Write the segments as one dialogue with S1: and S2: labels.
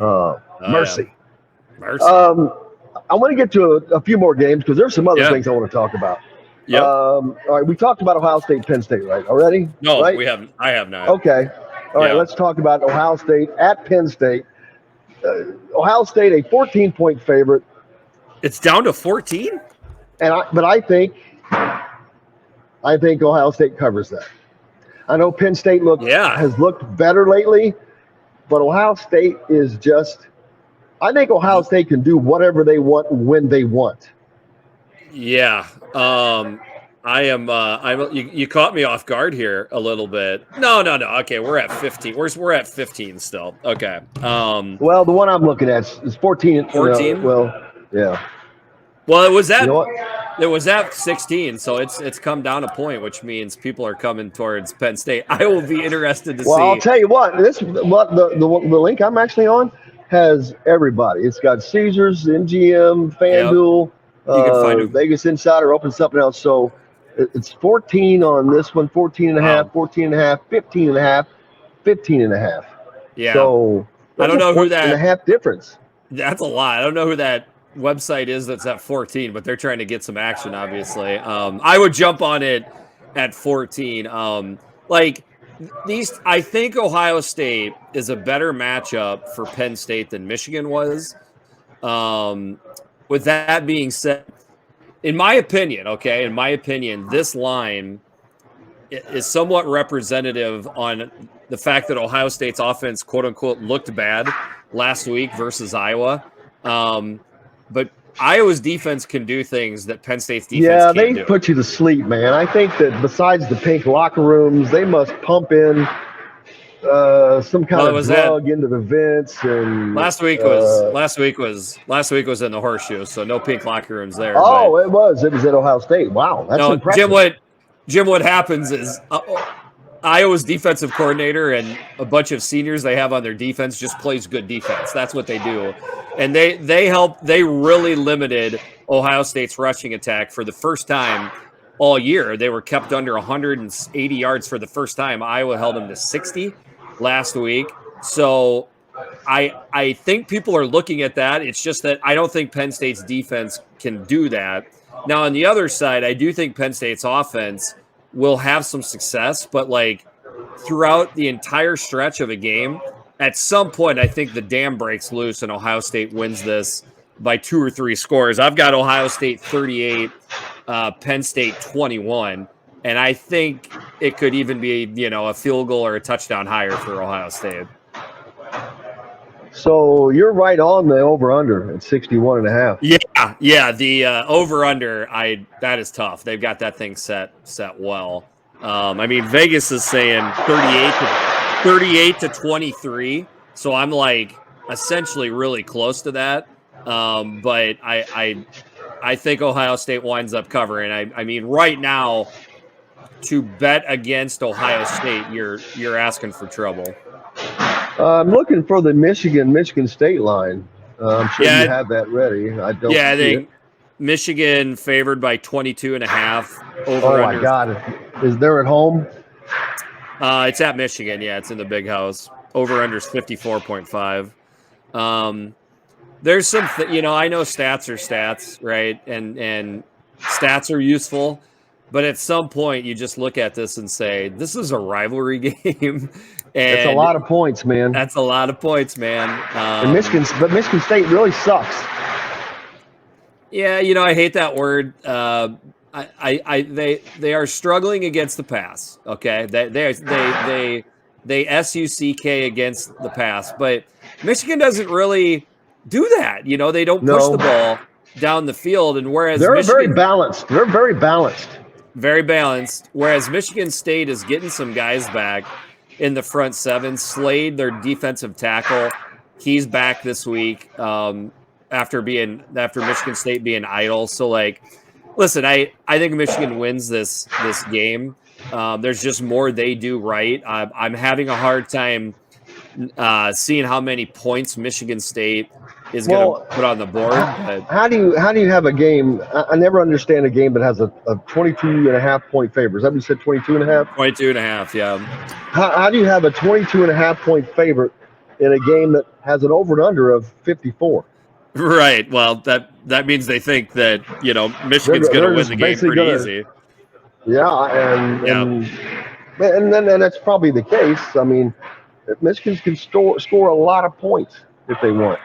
S1: Yeah.
S2: Mercy.
S1: Mercy.
S2: I want to get to a few more games because there's some other
S1: Yeah.
S2: things I want to talk about.
S1: Yep.
S2: All right, we talked about Ohio State, Penn State, right? Already,
S1: No,
S2: right?
S1: we haven't. I have not.
S2: Okay. All right,
S1: Yeah.
S2: let's talk about Ohio State at Penn State. Ohio State, a 14-point favorite,
S1: It's down to 14?
S2: but I think Ohio State covers that. I know Penn State
S1: Yeah.
S2: has looked better lately, but Ohio State is just. I think Ohio State can do whatever they want when they want.
S1: Yeah. I am you caught me off guard here a little bit. No. Okay, we're at 15. We're at 15 still. Okay.
S2: Well, the one I'm looking at is 14.
S1: 14?
S2: Yeah.
S1: Well, it was
S2: You know what?
S1: it was at 16, so it's come down a point, which means people are coming towards Penn State. I will be interested to
S2: Well,
S1: see.
S2: I'll tell you what. The link I'm actually on has everybody. It's got Caesars, MGM, FanDuel,
S1: You can find it.
S2: Vegas Insider, open something else. So it's 14 on this one, 14 and a half,
S1: Wow.
S2: 14 and a half, 15 and a half, 15 and a half.
S1: Yeah.
S2: So
S1: I don't know who that
S2: and a half difference.
S1: That's a lot. I don't know who that website is that's at 14, but they're trying to get some action, obviously. I would jump on it at 14. I think Ohio State is a better matchup for Penn State than Michigan was. With that being said, in my opinion, this line is somewhat representative on the fact that Ohio State's offense, quote unquote, looked bad last week versus Iowa. But Iowa's defense can do things that Penn State's defense can't do.
S2: Yeah, they put you to sleep, man. I think that besides the pink locker rooms, they must pump in some kind of drug into the vents. And
S1: last week was in the horseshoe, so no pink locker rooms there.
S2: Oh, it was at Ohio State. Wow, that's impressive.
S1: Jim, what happens is Iowa's defensive coordinator and a bunch of seniors they have on their defense just plays good defense. That's what they do. And they really limited Ohio State's rushing attack for the first time all year. They were kept under 180 yards for the first time. Iowa held them to 60 last week. So I think people are looking at that. It's just that I don't think Penn State's defense can do that. Now, on the other side, I do think Penn State's offense will have some success, but throughout the entire stretch of a game, at some point, I think the dam breaks loose and Ohio State wins this by 2 or 3 scores. I've got Ohio State 38, Penn State 21, and I think it could even be, a field goal or a touchdown higher for Ohio State.
S2: So you're right on the over-under at 61 and a half.
S1: Yeah, the over-under, that is tough. They've got that thing set well. Vegas is saying 38 to 23, so I'm essentially really close to that. But I think Ohio State winds up covering. Right now, to bet against Ohio State, you're asking for trouble.
S2: I'm looking for the Michigan State line. I'm sure you have that ready. I don't. Yeah, I think
S1: Michigan favored by 22.5.
S2: Oh my God! Is there at home?
S1: It's at Michigan. Yeah, it's in the Big House. Over under is 54.5. There's some, I know stats are stats, right? And stats are useful. But at some point, you just look at this and say, this is a rivalry game. And
S2: it's a lot of points, man.
S1: That's a lot of points, man.
S2: But Michigan State really sucks.
S1: Yeah, I hate that word. They are struggling against the pass. Okay, they SUCK against the pass, but Michigan doesn't really do that. They don't push the ball down the field, and whereas
S2: they're very balanced. They're very balanced.
S1: Very balanced. Whereas Michigan State is getting some guys back in the front seven. Slade, their defensive tackle, he's back this week after Michigan State being idle. So, listen, I think Michigan wins this game. There's just more they do right. I'm having a hard time seeing how many points Michigan State is going to put on the board. But
S2: how do you have a game? I never understand a game that has a 22.5 point favor. Is that what you said, 22.5?
S1: 22.5, yeah.
S2: How do you have a 22.5 point favorite in a game that has an over and under of 54.
S1: Right. Well, that means they think that, Michigan's going to win the game pretty easy.
S2: Yeah, and that's probably the case. I mean, Michigan can score a lot of points if they want.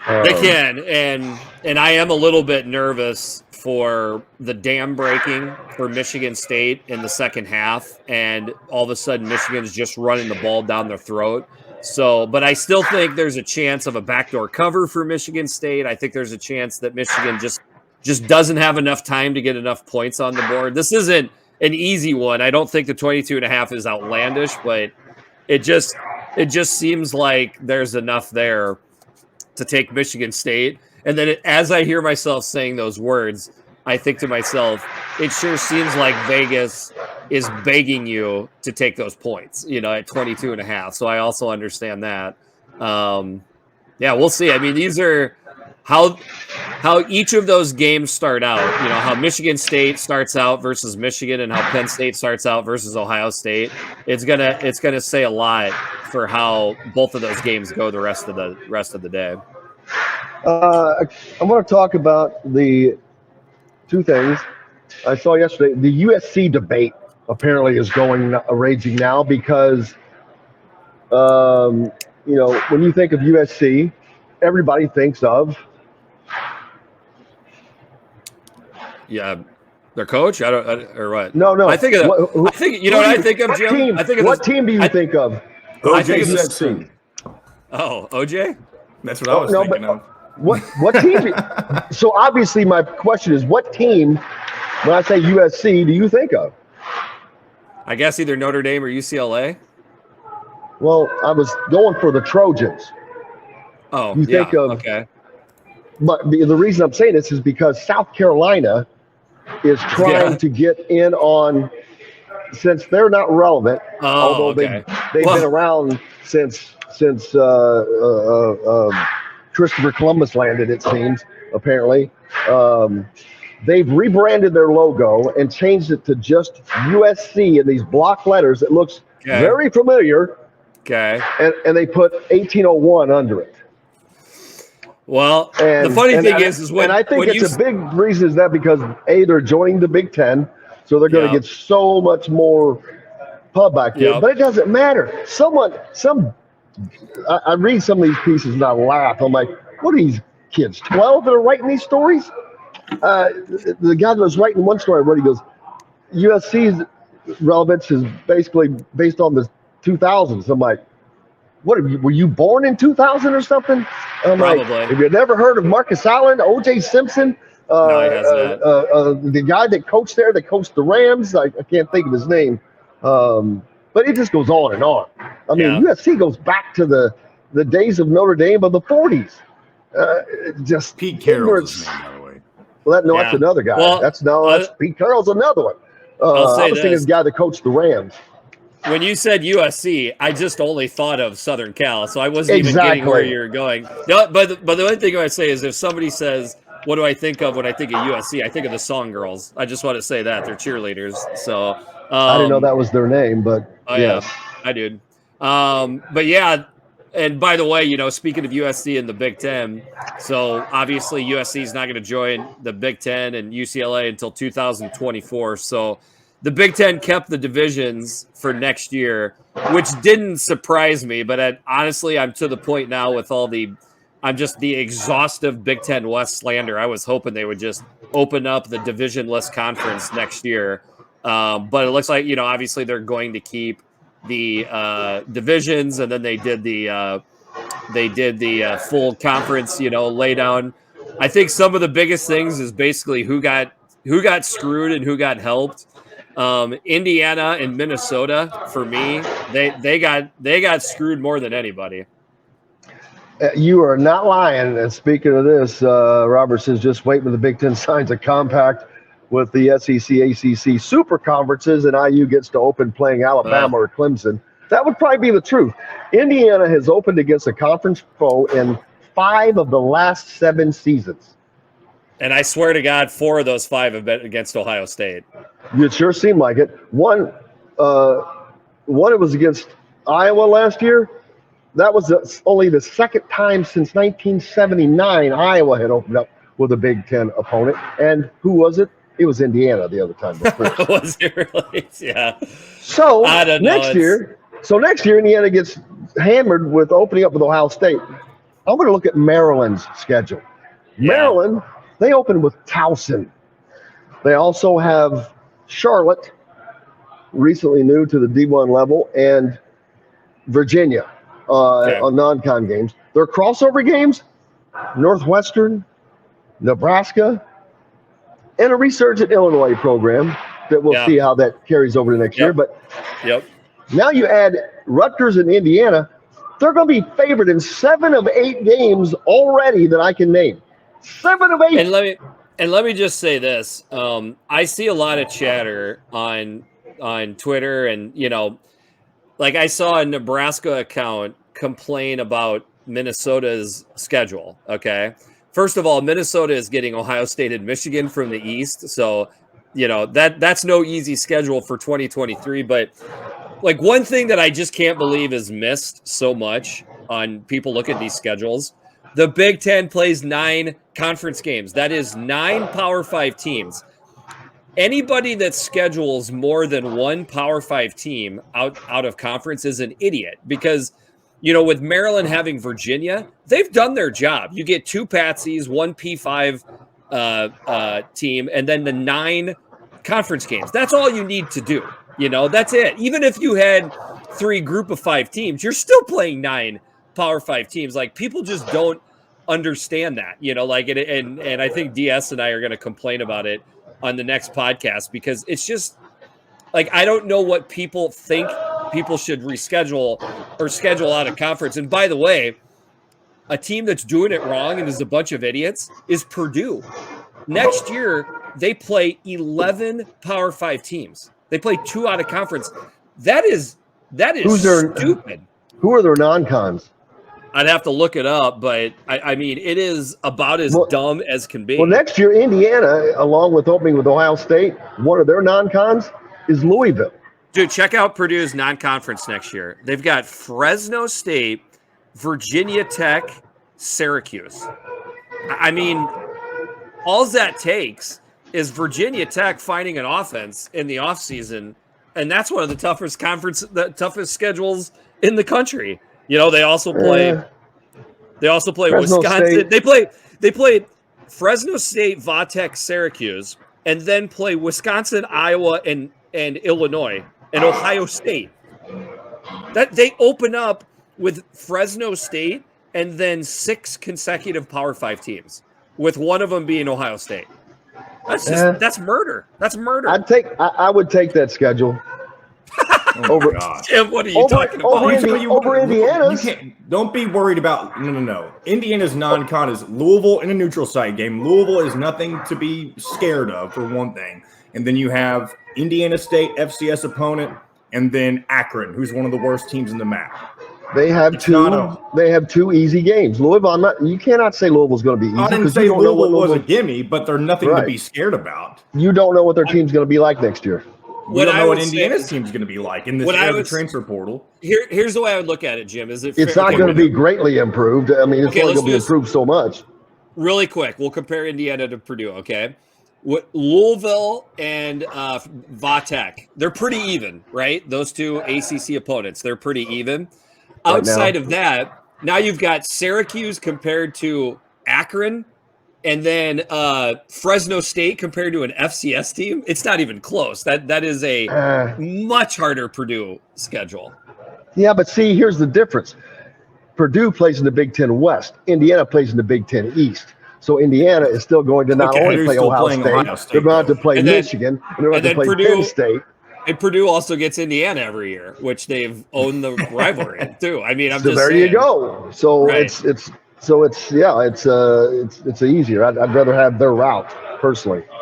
S1: They can, and I am a little bit nervous for the dam breaking for Michigan State in the second half, and all of a sudden Michigan's just running the ball down their throat. So, but I still think there's a chance of a backdoor cover for Michigan State. I think there's a chance that Michigan just doesn't have enough time to get enough points on the board. This isn't an easy one. I don't think the 22.5 is outlandish, but it just seems like there's enough there to take Michigan State. And then as I hear myself saying those words, I think to myself, it sure seems like Vegas is begging you to take those points, at 22.5. So I also understand that. We'll see. I mean, these are how each of those games start out, how Michigan State starts out versus Michigan and how Penn State starts out versus Ohio State. It's gonna say a lot for how both of those games go the rest of the day.
S2: I want to talk about the two things I saw yesterday. The USC debate apparently is raging now because, when you think of USC, everybody thinks of
S1: their coach. Or what?
S2: No.
S1: I think of. I think what I think of, Jim.
S2: Team,
S1: I think of
S2: what team do you think of?
S3: OJ Simpson.
S1: Oh, OJ.
S3: That's what I was thinking of.
S2: What team? So obviously, my question is, what team? When I say USC, do you think of?
S1: I guess either Notre Dame or UCLA.
S2: Well, I was going for the Trojans.
S1: Oh,
S2: you think of?
S1: Okay.
S2: But the reason I'm saying this is because South Carolina is trying to get in on, since they're not relevant, although they've been around since Christopher Columbus landed, it seems, apparently. They've rebranded their logo and changed it to just USC in these block letters. It looks very familiar.
S1: Okay.
S2: And they put 1801 under it.
S1: Well, the funny thing is when
S2: I think it's a big reason is that because they're joining the Big Ten, so they're going to get so much more pub back there. But it doesn't matter. I read some of these pieces and I laugh. I'm like, what are these kids, 12 that are writing these stories? The guy that was writing one story, he goes, USC's relevance is basically based on the 2000s. I'm like, were you born in 2000 or something? I'm
S1: Probably.
S2: Like, have you never heard of Marcus Allen, OJ Simpson?
S1: No, he hasn't.
S2: The guy that coached there, that coached the Rams, I can't think of his name. But it just goes on and on. I mean, USC goes back to the days of Notre Dame of the 40s. Just
S3: Pete Carroll's his name, by the way.
S2: Well, that's another guy.
S1: Well,
S2: that's Pete Carroll's another one. I was thinking of the guy that coached the Rams.
S1: When you said USC, I just only thought of Southern Cal, so I wasn't even getting where you were going. No, but the only thing I say is if somebody says, what do I think of when I think of USC? I think of the Song Girls. I just want to say that. They're cheerleaders. So
S2: I didn't know that was their name, but
S1: yeah, I did. But yeah, and by the way, speaking of USC and the Big Ten, so obviously USC is not going to join the Big Ten and UCLA until 2024. So the Big Ten kept the divisions for next year, which didn't surprise me. But honestly, I'm to the point now with I'm just the exhaustive Big Ten West slander. I was hoping they would just open up the divisionless conference next year. But it looks like, obviously they're going to keep the divisions, and then they did the full conference, lay down. I think some of the biggest things is basically who got screwed and who got helped. Indiana and Minnesota, for me, they got screwed more than anybody.
S2: You are not lying. And speaking of this, Robert says just wait when the Big Ten signs a compact with the SEC, ACC super conferences, and IU gets to open playing Alabama or Clemson. That would probably be the truth. Indiana has opened against a conference foe in 5 of the last 7 seasons.
S1: And I swear to God, 4 of those 5 have been against Ohio State.
S2: It sure seemed like it. One it was against Iowa last year, that was only the second time since 1979 Iowa had opened up with a Big Ten opponent. And who was it? It was Indiana the other time before.
S1: Was it really? Yeah.
S2: So
S1: I don't know.
S2: next year, Indiana gets hammered with opening up with Ohio State. I'm going to look at Maryland's schedule.
S1: Yeah.
S2: Maryland, they open with Towson. They also have Charlotte, recently new to the D1 level, and Virginia on non-con games. Their crossover games, Northwestern, Nebraska, and a resurgent Illinois program that we'll see how that carries over to next year. But now you add Rutgers and Indiana, they're going to be favored in 7 of 8 games already that I can name. 7 of 8.
S1: And let me just say this. I see a lot of chatter on Twitter, and like I saw a Nebraska account complain about Minnesota's schedule. Okay. First of all, Minnesota is getting Ohio State and Michigan from the East. So, that's no easy schedule for 2023. But like one thing that I just can't believe is missed so much on people look at these schedules. The Big Ten plays 9 conference games. That is 9 Power 5 teams. Anybody that schedules more than one Power 5 team out of conference is an idiot, because with Maryland having Virginia, they've done their job. You get 2 Patsies, 1 P5 team, and then the 9 conference games. That's all you need to do. That's it. Even if you had 3 group of 5 teams, you're still playing 9 Power 5 teams. Like, people just don't understand that, and I think DS and I are going to complain about it on the next podcast, because it's just like, I don't know what people think people should reschedule or schedule out of conference. And by the way, a team that's doing it wrong and is a bunch of idiots is Purdue. Next year, they play 11 Power 5 teams. They play 2 out of conference. That is stupid.
S2: Who are their non-cons?
S1: I'd have to look it up, but I mean, it is about as dumb as can be.
S2: Well, next year, Indiana, along with opening with Ohio State, one of their non-cons is Louisville.
S1: Dude, check out Purdue's non-conference next year. They've got Fresno State, Virginia Tech, Syracuse. I mean, all that takes is Virginia Tech finding an offense in the offseason, and that's one of the toughest schedules in the country. They also play Wisconsin. State. They play Fresno State, Vatech, Syracuse, and then play Wisconsin, Iowa, and Illinois and Ohio State. That they open up with Fresno State and then 6 consecutive Power 5 teams, with one of them being Ohio State. That's murder. That's murder.
S2: I would take that schedule.
S3: Over
S1: Jim, what are you talking about?
S2: Over Indiana's.
S3: Don't be worried about no. Indiana's non-con is Louisville in a neutral site game. Louisville is nothing to be scared of, for one thing. And then you have Indiana State, FCS opponent, and then Akron, who's one of the worst teams in the MAC.
S2: They have two easy games. Louisville, you cannot say Louisville's going to be easy.
S3: I didn't say Louisville was a gimme, but they're nothing to be scared about.
S2: You don't know what their team's going to be like next year.
S3: We don't know what Indiana's team's going to be like in this transfer portal.
S1: Here's the way I would look at it, Jim.
S2: It's not going to be greatly improved. I mean, it's only going to be improved so much.
S1: Really quick, we'll compare Indiana to Purdue, okay? Louisville and Vatech, they're pretty even, right? Those 2 ACC opponents, they're pretty even. Outside of that, now you've got Syracuse compared to Akron, and then Fresno State compared to an FCS team. It's not even close. That is a much harder Purdue schedule.
S2: Yeah, but see, here's the difference. Purdue plays in the Big Ten West. Indiana plays in the Big Ten East. So Indiana is still going to not only play Ohio State, they're going to have to play Michigan, and they're going to have to play Penn State.
S1: And Purdue also gets Indiana every year, which they've owned the rivalry too. I mean, I'm just
S2: there
S1: saying.
S2: You go. So it's easier. I'd rather have their route personally.